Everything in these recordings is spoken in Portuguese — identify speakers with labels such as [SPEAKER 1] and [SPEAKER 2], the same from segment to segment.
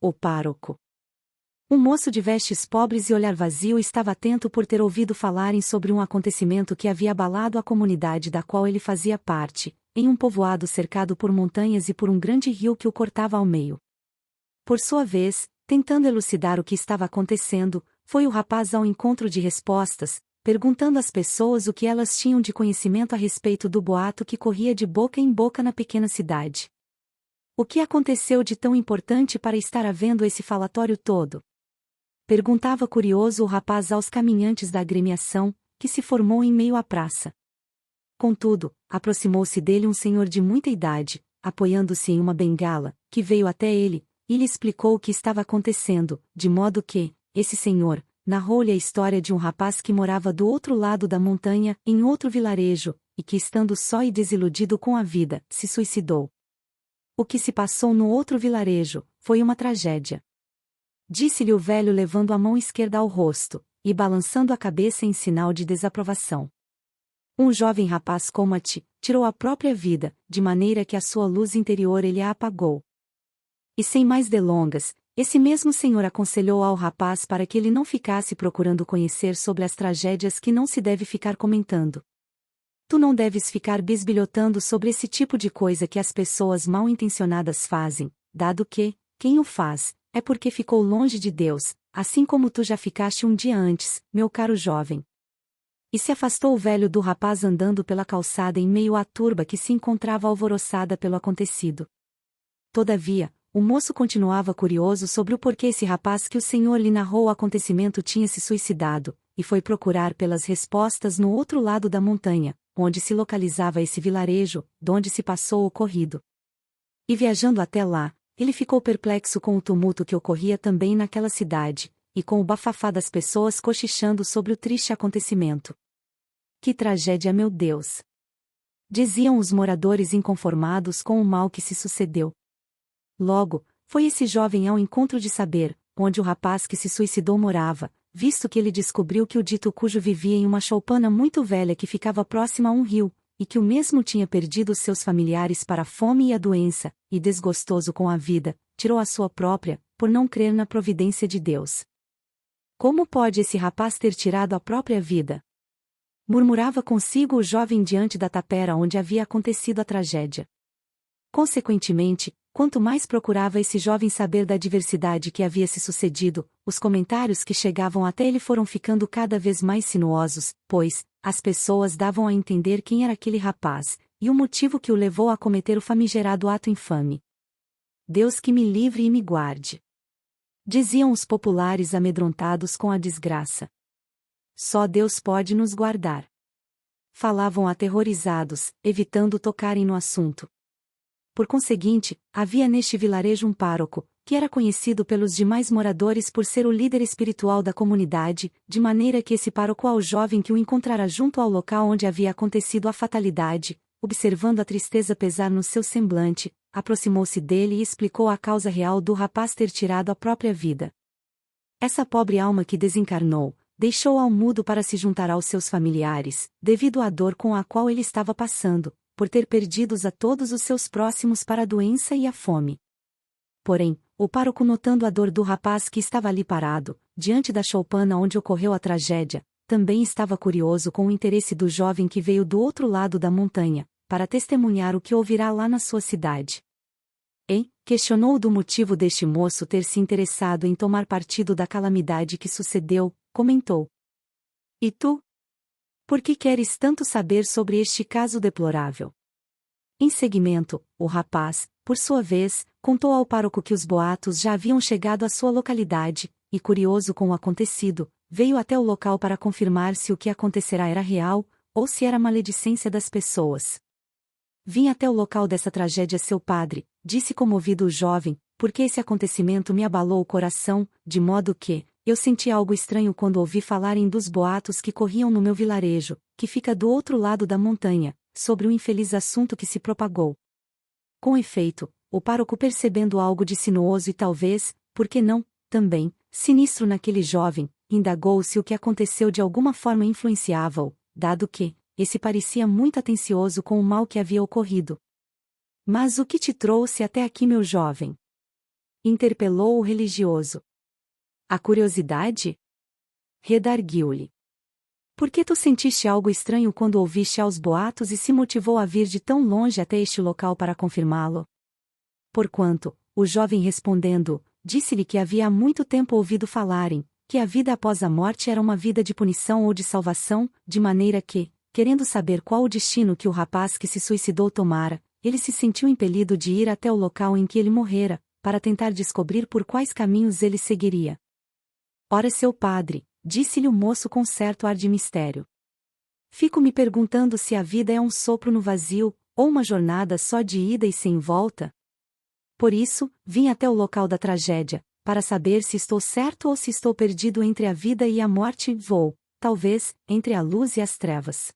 [SPEAKER 1] o pároco. Um moço de vestes pobres e olhar vazio estava atento por ter ouvido falarem sobre um acontecimento que havia abalado a comunidade da qual ele fazia parte, em um povoado cercado por montanhas e por um grande rio que o cortava ao meio. Por sua vez, tentando elucidar o que estava acontecendo, foi o rapaz ao encontro de respostas, perguntando às pessoas o que elas tinham de conhecimento a respeito do boato que corria de boca em boca na pequena cidade. O que aconteceu de tão importante para estar havendo esse falatório todo? Perguntava curioso o rapaz aos caminhantes da agremiação, que se formou em meio à praça. Contudo, aproximou-se dele um senhor de muita idade, apoiando-se em uma bengala, que veio até ele, e lhe explicou o que estava acontecendo, de modo que, esse senhor, narrou-lhe a história de um rapaz que morava do outro lado da montanha, em outro vilarejo, e que estando só e desiludido com a vida, se suicidou. O que se passou no outro vilarejo, foi uma tragédia. Disse-lhe o velho levando a mão esquerda ao rosto, e balançando a cabeça em sinal de desaprovação. Um jovem rapaz como a ti, tirou a própria vida, de maneira que a sua luz interior ele a apagou. E sem mais delongas, esse mesmo senhor aconselhou ao rapaz para que ele não ficasse procurando conhecer sobre as tragédias que não se deve ficar comentando. Tu não deves ficar bisbilhotando sobre esse tipo de coisa que as pessoas mal intencionadas fazem, dado que, quem o faz, é porque ficou longe de Deus, assim como tu já ficaste um dia antes, meu caro jovem. E se afastou o velho do rapaz andando pela calçada em meio à turba que se encontrava alvoroçada pelo acontecido. Todavia, o moço continuava curioso sobre o porquê esse rapaz que o senhor lhe narrou o acontecimento tinha se suicidado, e foi procurar pelas respostas no outro lado da montanha, onde se localizava esse vilarejo, donde se passou o ocorrido. E viajando até lá, ele ficou perplexo com o tumulto que ocorria também naquela cidade, e com o bafafá das pessoas cochichando sobre o triste acontecimento. Que tragédia, meu Deus! Diziam os moradores inconformados com o mal que se sucedeu. Logo, foi esse jovem ao encontro de saber, onde o rapaz que se suicidou morava, visto que ele descobriu que o dito cujo vivia em uma choupana muito velha que ficava próxima a um rio, e que o mesmo tinha perdido os seus familiares para a fome e a doença, e desgostoso com a vida, tirou a sua própria, por não crer na providência de Deus. Como pode esse rapaz ter tirado a própria vida? Murmurava consigo o jovem diante da tapera onde havia acontecido a tragédia. Consequentemente, quanto mais procurava esse jovem saber da adversidade que havia se sucedido, os comentários que chegavam até ele foram ficando cada vez mais sinuosos, pois, as pessoas davam a entender quem era aquele rapaz, e o motivo que o levou a cometer o famigerado ato infame. Deus que me livre e me guarde. Diziam os populares amedrontados com a desgraça. Só Deus pode nos guardar. Falavam aterrorizados, evitando tocarem no assunto. Por conseguinte, havia neste vilarejo um pároco, que era conhecido pelos demais moradores por ser o líder espiritual da comunidade, de maneira que esse pároco ao jovem que o encontrara junto ao local onde havia acontecido a fatalidade, observando a tristeza pesar no seu semblante, aproximou-se dele e explicou a causa real do rapaz ter tirado a própria vida. Essa pobre alma que desencarnou, deixou ao mudo para se juntar aos seus familiares, devido à dor com a qual ele estava passando, por ter perdidos a todos os seus próximos para a doença e a fome. Porém, o pároco notando a dor do rapaz que estava ali parado, diante da choupana onde ocorreu a tragédia, também estava curioso com o interesse do jovem que veio do outro lado da montanha, para testemunhar o que ouvirá lá na sua cidade. E questionou do motivo deste moço ter se interessado em tomar partido da calamidade que sucedeu, comentou. E tu? Por que queres tanto saber sobre este caso deplorável? Em seguimento, o rapaz, por sua vez, contou ao pároco que os boatos já haviam chegado à sua localidade, e curioso com o acontecido, veio até o local para confirmar se o que acontecerá era real, ou se era maledicência das pessoas. Vim até o local dessa tragédia seu padre, disse comovido o jovem, porque esse acontecimento me abalou o coração, de modo que, eu senti algo estranho quando ouvi falarem dos boatos que corriam no meu vilarejo, que fica do outro lado da montanha, sobre o infeliz assunto que se propagou. Com efeito, o pároco percebendo algo de sinuoso e talvez, por que não, também, sinistro naquele jovem, indagou se o que aconteceu de alguma forma influenciava-o, dado que, esse parecia muito atencioso com o mal que havia ocorrido. Mas o que te trouxe até aqui, meu jovem? Interpelou o religioso. A curiosidade? Redarguiu-lhe. Por que tu sentiste algo estranho quando ouviste aos boatos e se motivou a vir de tão longe até este local para confirmá-lo? Porquanto, o jovem respondendo, disse-lhe que havia há muito tempo ouvido falarem, que a vida após a morte era uma vida de punição ou de salvação, de maneira que, querendo saber qual o destino que o rapaz que se suicidou tomara, ele se sentiu impelido de ir até o local em que ele morrera, para tentar descobrir por quais caminhos ele seguiria. Ora, seu padre, disse-lhe o moço com certo ar de mistério. Fico me perguntando se a vida é um sopro no vazio, ou uma jornada só de ida e sem volta. Por isso, vim até o local da tragédia, para saber se estou certo ou se estou perdido entre a vida e a morte, vou, talvez, entre a luz e as trevas.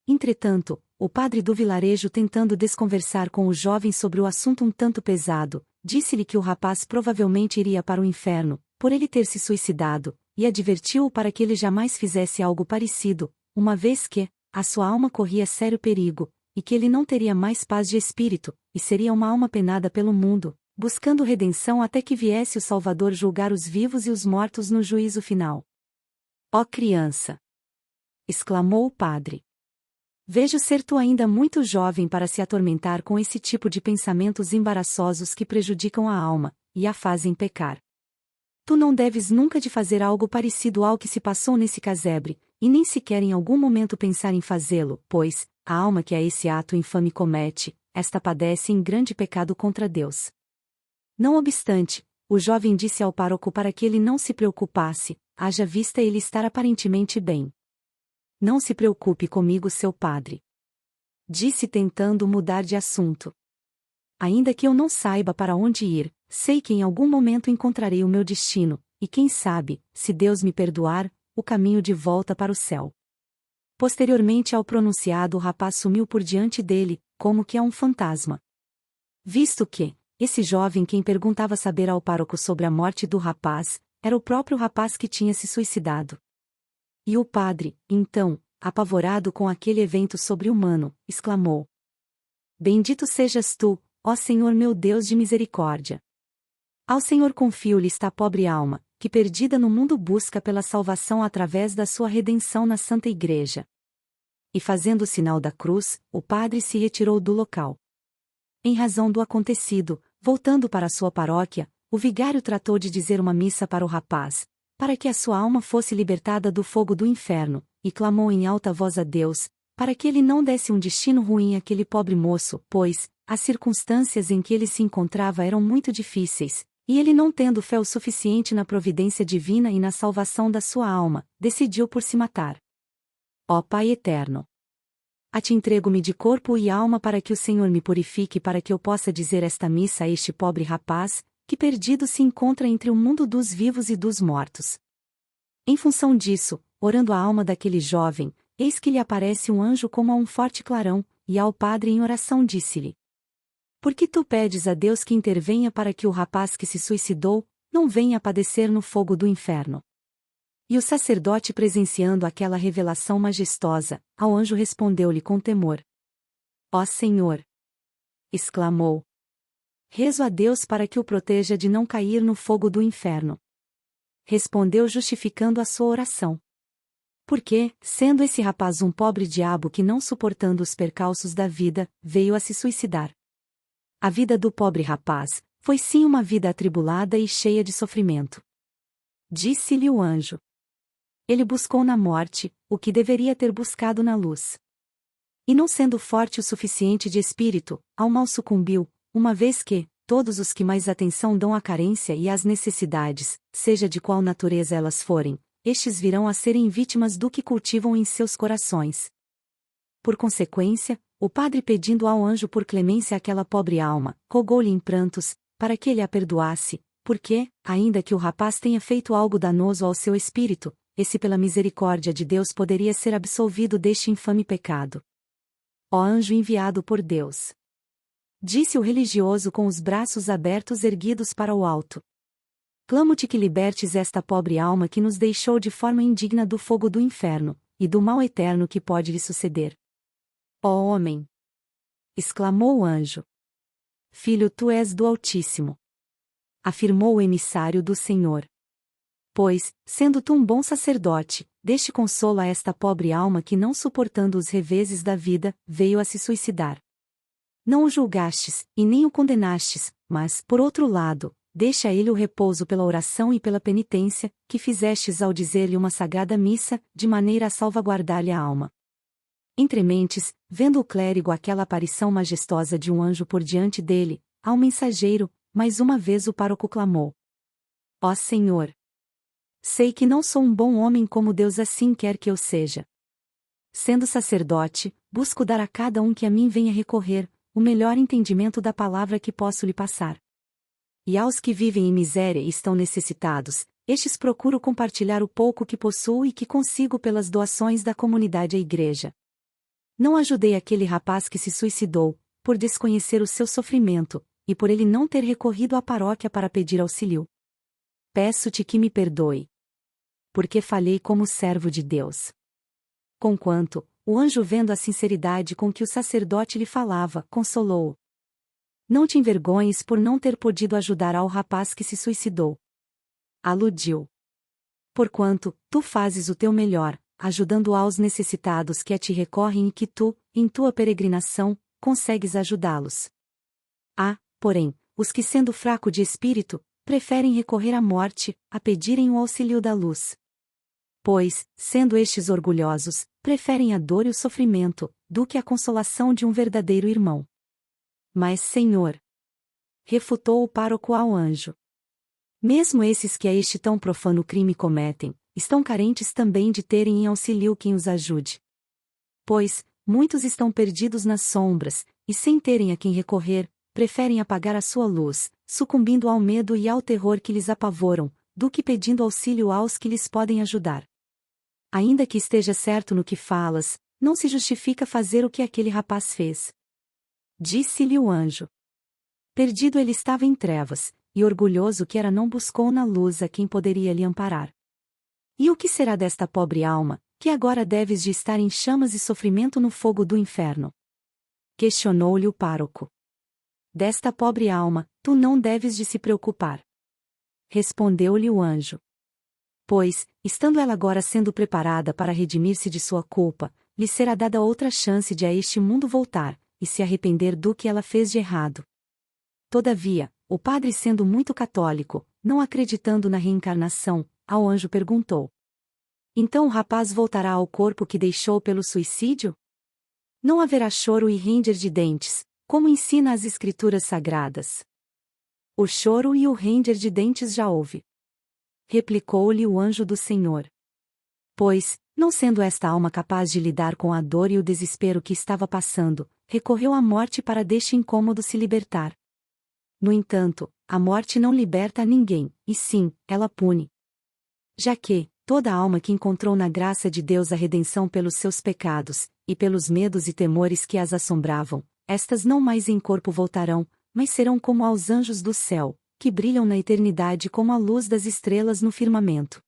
[SPEAKER 1] Entretanto, o padre do vilarejo, tentando desconversar com o jovem sobre o assunto um tanto pesado, disse-lhe que o rapaz provavelmente iria para o inferno, por ele ter se suicidado, e advertiu-o para que ele jamais fizesse algo parecido, uma vez que a sua alma corria sério perigo, e que ele não teria mais paz de espírito, e seria uma alma penada pelo mundo, buscando redenção até que viesse o Salvador julgar os vivos e os mortos no juízo final. Ó criança! Exclamou o padre. Vejo ser tu ainda muito jovem para se atormentar com esse tipo de pensamentos embaraçosos que prejudicam a alma, e a fazem pecar. Tu não deves nunca de fazer algo parecido ao que se passou nesse casebre, e nem sequer em algum momento pensar em fazê-lo, pois, a alma que a esse ato infame comete, esta padece em grande pecado contra Deus. Não obstante, o jovem disse ao pároco para que ele não se preocupasse, haja vista ele estar aparentemente bem. Não se preocupe comigo, seu padre. Disse tentando mudar de assunto. Ainda que eu não saiba para onde ir, sei que em algum momento encontrarei o meu destino, e quem sabe, se Deus me perdoar, o caminho de volta para o céu. Posteriormente ao pronunciado, o rapaz sumiu por diante dele, como que é um fantasma. Visto que, esse jovem quem perguntava saber ao pároco sobre a morte do rapaz, era o próprio rapaz que tinha se suicidado. E o padre, então, apavorado com aquele evento sobre-humano, exclamou: Bendito sejas tu, ó Senhor meu Deus de misericórdia. Ao Senhor confio-lhe esta pobre alma, que perdida no mundo busca pela salvação através da sua redenção na Santa Igreja. E fazendo o sinal da cruz, o padre se retirou do local. Em razão do acontecido, voltando para a sua paróquia, o vigário tratou de dizer uma missa para o rapaz, para que a sua alma fosse libertada do fogo do inferno, e clamou em alta voz a Deus, para que ele não desse um destino ruim àquele pobre moço, pois, as circunstâncias em que ele se encontrava eram muito difíceis, e ele, não tendo fé o suficiente na providência divina e na salvação da sua alma, decidiu por se matar. Ó Pai eterno! A ti entrego-me de corpo e alma para que o Senhor me purifique, para que eu possa dizer esta missa a este pobre rapaz, que perdido se encontra entre o mundo dos vivos e dos mortos. Em função disso, orando a alma daquele jovem, eis que lhe aparece um anjo como a um forte clarão, e ao padre em oração disse-lhe: Por que tu pedes a Deus que intervenha para que o rapaz que se suicidou, não venha padecer no fogo do inferno? E o sacerdote, presenciando aquela revelação majestosa, ao anjo respondeu-lhe com temor: Ó Senhor! Exclamou: Rezo a Deus para que o proteja de não cair no fogo do inferno. Respondeu justificando a sua oração. Porque, sendo esse rapaz um pobre diabo que, não suportando os percalços da vida, veio a se suicidar. A vida do pobre rapaz foi sim uma vida atribulada e cheia de sofrimento. Disse-lhe o anjo. Ele buscou na morte o que deveria ter buscado na luz. E não sendo forte o suficiente de espírito, ao mal sucumbiu, uma vez que, todos os que mais atenção dão à carência e às necessidades, seja de qual natureza elas forem, estes virão a serem vítimas do que cultivam em seus corações. Por consequência, o padre, pedindo ao anjo por clemência àquela pobre alma, rogou-lhe em prantos, para que ele a perdoasse, porque, ainda que o rapaz tenha feito algo danoso ao seu espírito, esse pela misericórdia de Deus poderia ser absolvido deste infame pecado. Ó anjo enviado por Deus! Disse o religioso com os braços abertos erguidos para o alto. Clamo-te que libertes esta pobre alma que nos deixou de forma indigna do fogo do inferno, e do mal eterno que pode lhe suceder. Ó homem! Exclamou o anjo. Filho, tu és do Altíssimo. afirmou o emissário do Senhor. Pois, sendo tu um bom sacerdote, deste consolo a esta pobre alma que, não suportando os reveses da vida, veio a se suicidar. Não o julgastes, e nem o condenastes, mas, por outro lado, deixa a ele o repouso pela oração e pela penitência, que fizestes ao dizer-lhe uma sagrada missa, de maneira a salvaguardar-lhe a alma. Entre mentes, vendo o clérigo aquela aparição majestosa de um anjo por diante dele, ao mensageiro, mais uma vez o pároco clamou: Ó Senhor! Sei que não sou um bom homem como Deus assim quer que eu seja. Sendo sacerdote, busco dar a cada um que a mim venha recorrer, o melhor entendimento da palavra que posso lhe passar. E aos que vivem em miséria e estão necessitados, estes procuro compartilhar o pouco que possuo e que consigo pelas doações da comunidade à igreja. Não ajudei aquele rapaz que se suicidou, por desconhecer o seu sofrimento, e por ele não ter recorrido à paróquia para pedir auxílio. Peço-te que me perdoe. Porque falhei como servo de Deus. Conquanto, o anjo, vendo a sinceridade com que o sacerdote lhe falava, consolou-o. Não te envergonhes por não ter podido ajudar ao rapaz que se suicidou. Aludiu. Porquanto, tu fazes o teu melhor, ajudando aos necessitados que a ti recorrem e que tu, em tua peregrinação, consegues ajudá-los. Há, porém, os que, sendo fraco de espírito, preferem recorrer à morte, a pedirem o auxílio da luz. Pois, sendo estes orgulhosos, preferem a dor e o sofrimento, do que a consolação de um verdadeiro irmão. Mas, Senhor, refutou o pároco ao anjo, mesmo esses que a este tão profano crime cometem, estão carentes também de terem em auxílio quem os ajude. Pois, muitos estão perdidos nas sombras, e sem terem a quem recorrer, preferem apagar a sua luz, sucumbindo ao medo e ao terror que lhes apavoram, do que pedindo auxílio aos que lhes podem ajudar. Ainda que esteja certo no que falas, não se justifica fazer o que aquele rapaz fez. Disse-lhe o anjo. Perdido ele estava em trevas, e orgulhoso que era não buscou na luz a quem poderia lhe amparar. E o que será desta pobre alma, que agora deves de estar em chamas e sofrimento no fogo do inferno? Questionou-lhe o pároco. Desta pobre alma, tu não deves de se preocupar. Respondeu-lhe o anjo. Pois, estando ela agora sendo preparada para redimir-se de sua culpa, lhe será dada outra chance de a este mundo voltar, e se arrepender do que ela fez de errado. Todavia, o padre, sendo muito católico, não acreditando na reencarnação, ao anjo perguntou: Então o rapaz voltará ao corpo que deixou pelo suicídio? Não haverá choro e ranger de dentes, como ensina as escrituras sagradas. O choro e o ranger de dentes já houve. Replicou-lhe o anjo do Senhor. Pois, não sendo esta alma capaz de lidar com a dor e o desespero que estava passando, recorreu à morte para deste incômodo se libertar. No entanto, a morte não liberta a ninguém, e sim, ela pune. Já que, toda alma que encontrou na graça de Deus a redenção pelos seus pecados, e pelos medos e temores que as assombravam, estas não mais em corpo voltarão, mas serão como aos anjos do céu, que brilham na eternidade como a luz das estrelas no firmamento.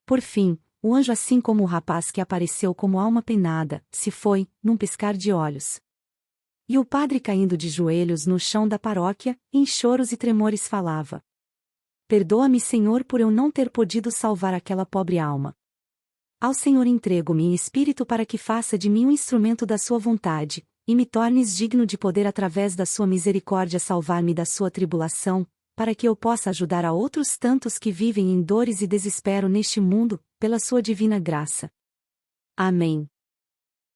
[SPEAKER 1] Por fim, o anjo, assim como o rapaz que apareceu como alma penada, se foi, num piscar de olhos. E o padre, caindo de joelhos no chão da paróquia, em choros e tremores falava: Perdoa-me, Senhor, por eu não ter podido salvar aquela pobre alma. Ao Senhor entrego-me em espírito para que faça de mim um instrumento da sua vontade, e me tornes digno de poder através da sua misericórdia salvar-me da sua tribulação, para que eu possa ajudar a outros tantos que vivem em dores e desespero neste mundo, pela sua divina graça. Amém.